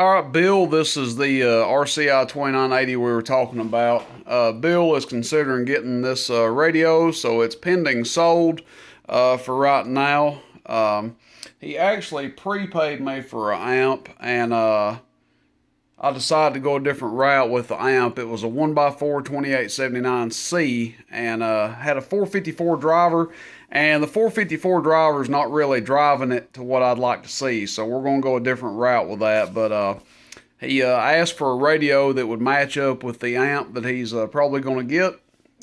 All right, Bill, this is the RCI 2980 we were talking about. Bill is considering getting this radio, so it's pending sold for right now. He actually prepaid me for an amp, and I decided to go a different route with the amp. It was a 1x4 2879C and had a 454 driver, and the 454 driver is not really driving it to what I'd like to see, so we're going to go a different route with that. But he asked for a radio that would match up with the amp that he's probably going to get,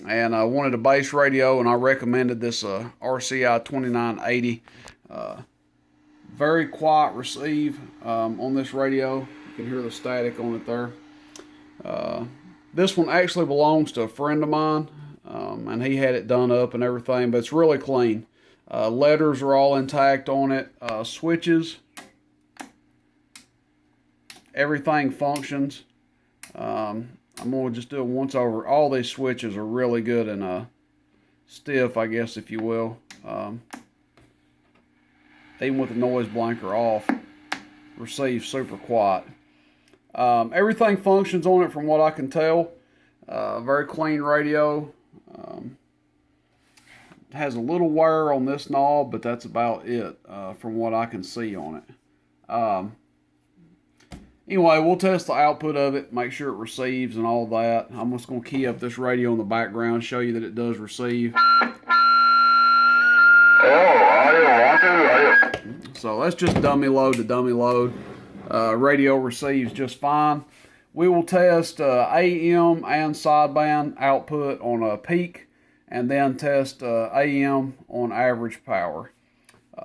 and I wanted a bass radio, and I recommended this RCI 2980. Very quiet receive on this radio. You can hear the static on it there. This one actually belongs to a friend of mine, and he had it done up and everything, but it's really clean. Letters are all intact on it. Switches, everything functions. I'm going to just do it once over. All these switches are really good and stiff, I guess, if you will. Even with the noise blanker off, receives super quiet. Everything functions on it from what I can tell. Very clean radio. Has a little wear on this knob, but that's about it from what I can see on it. Anyway, we'll test the output of it, make sure it receives and all that. I'm just going to key up this radio in the background, show you that it does receive. So that's just dummy load to dummy load. Radio receives just fine. We will test AM and sideband output on a peak, and then test AM on average power.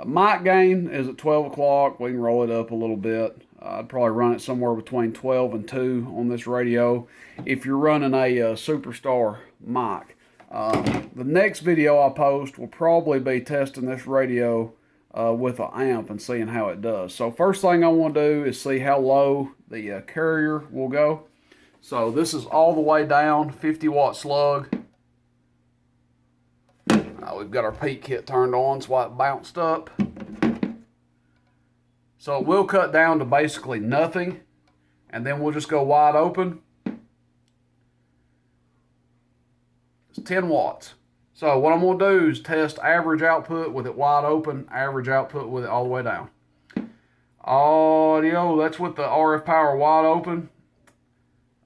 Mic gain is at 12 o'clock. We can roll it up a little bit. I'd probably run it somewhere between 12 and 2 on this radio if you're running a Superstar mic. The next video I post will probably be testing this radio with an amp and seeing how it does. So first thing I want to do is see how low the carrier will go. So this is all the way down, 50 watt slug. We've got our peak kit turned on, so it bounced up. So it will cut down to basically nothing, and then we'll just go wide open. It's 10 watts. So what I'm going to do is test average output with it wide open, average output with it all the way down. Audio, that's with the RF power wide open.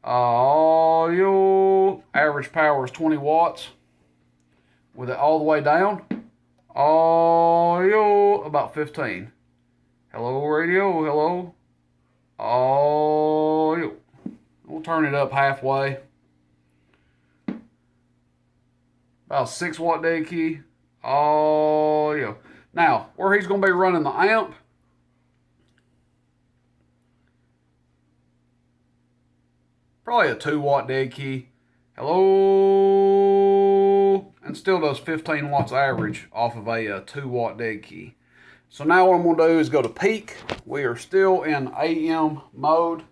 Audio, average power is 20 watts with it all the way down. Audio, about 15. Hello, radio, hello. Audio. We'll turn it up halfway. About 6 watt dead key. Audio. Now, where he's going to be running the amp, probably a 2 watt dead key. Hello. And still does 15 watts average off of a 2 watt dead key. So now what I'm going to do is go to peak. We are still in AM mode.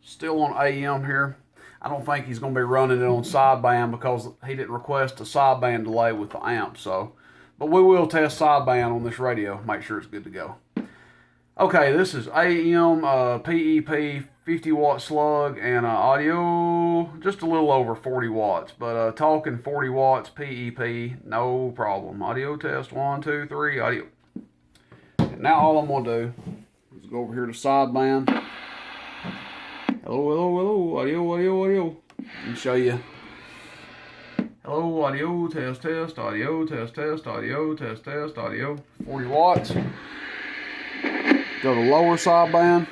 Still on AM here. I don't think he's going to be running it on sideband because he didn't request a sideband delay with the amp. So, but we will test sideband on this radio. Make sure it's good to go. Okay, this is AM, PEP, 50 watt slug, and audio just a little over 40 watts. But talking 40 watts, PEP, no problem. Audio test, 1, 2, 3, audio. And now all I'm going to do is go over here to sideband. Hello, hello, hello, audio, audio, audio. And show you. Hello, audio, test, test, audio, test, test, audio, test, test, audio. 40 watts. Go to lower sideband.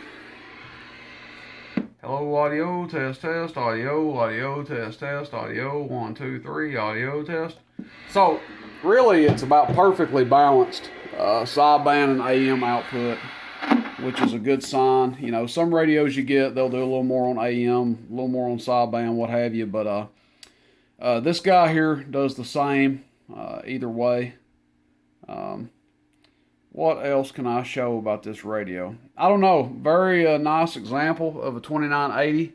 Hello, audio, test, test, audio, audio, test, test, audio, 1, 2, 3, audio, test. So, really, it's about perfectly balanced sideband and AM output, which is a good sign. You know, some radios you get, they'll do a little more on AM, a little more on sideband, what have you, but this guy here does the same either way. What else can I show about this radio? I don't know. Very nice example of a 2980.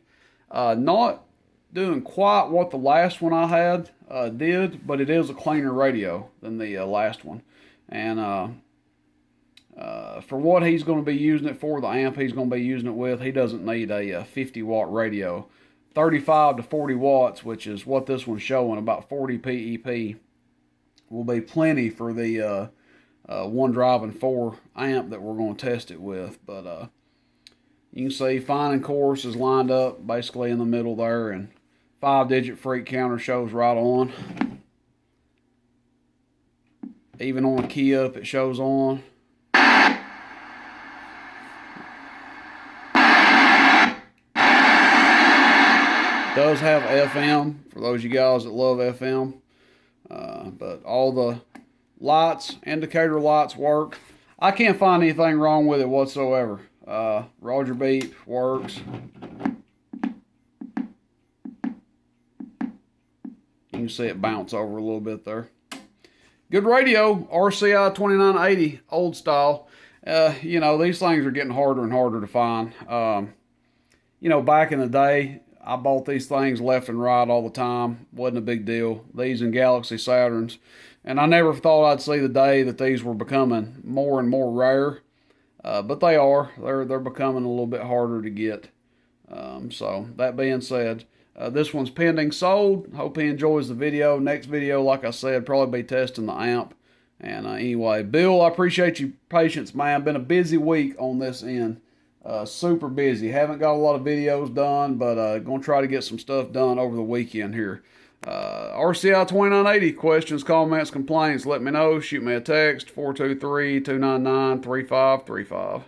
Not doing quite what the last one I had did, but it is a cleaner radio than the last one. And For what he's going to be using it for, the amp he's going to be using it with, he doesn't need a 50 watt radio. 35 to 40 watts, which is what this one's showing, about 40 PEP, will be plenty for the 1 driving 4 amp that we're going to test it with. But you can see fine and coarse is lined up basically in the middle there, and 5-digit freak counter shows right on. Even on a key up, it shows on. Does have FM for those of you guys that love FM, but all the lights, indicator lights work. I can't find anything wrong with it whatsoever. Roger beep works. You can see it bounce over a little bit there. Good radio, RCI 2980, old style. You know, these things are getting harder and harder to find. You know, back in the day, I bought these things left and right all the time. Wasn't a big deal. These and Galaxy Saturns. And I never thought I'd see the day that these were becoming more and more rare. But they are. They're becoming a little bit harder to get. So that being said, this one's pending sold. Hope he enjoys the video. Next video, like I said, probably be testing the amp. And anyway, Bill, I appreciate your patience, man. Been a busy week on this end. Super busy. Haven't got a lot of videos done, but gonna try to get some stuff done over the weekend here. RCI 2980, questions, comments, complaints, let me know. Shoot me a text, 423-299-3535.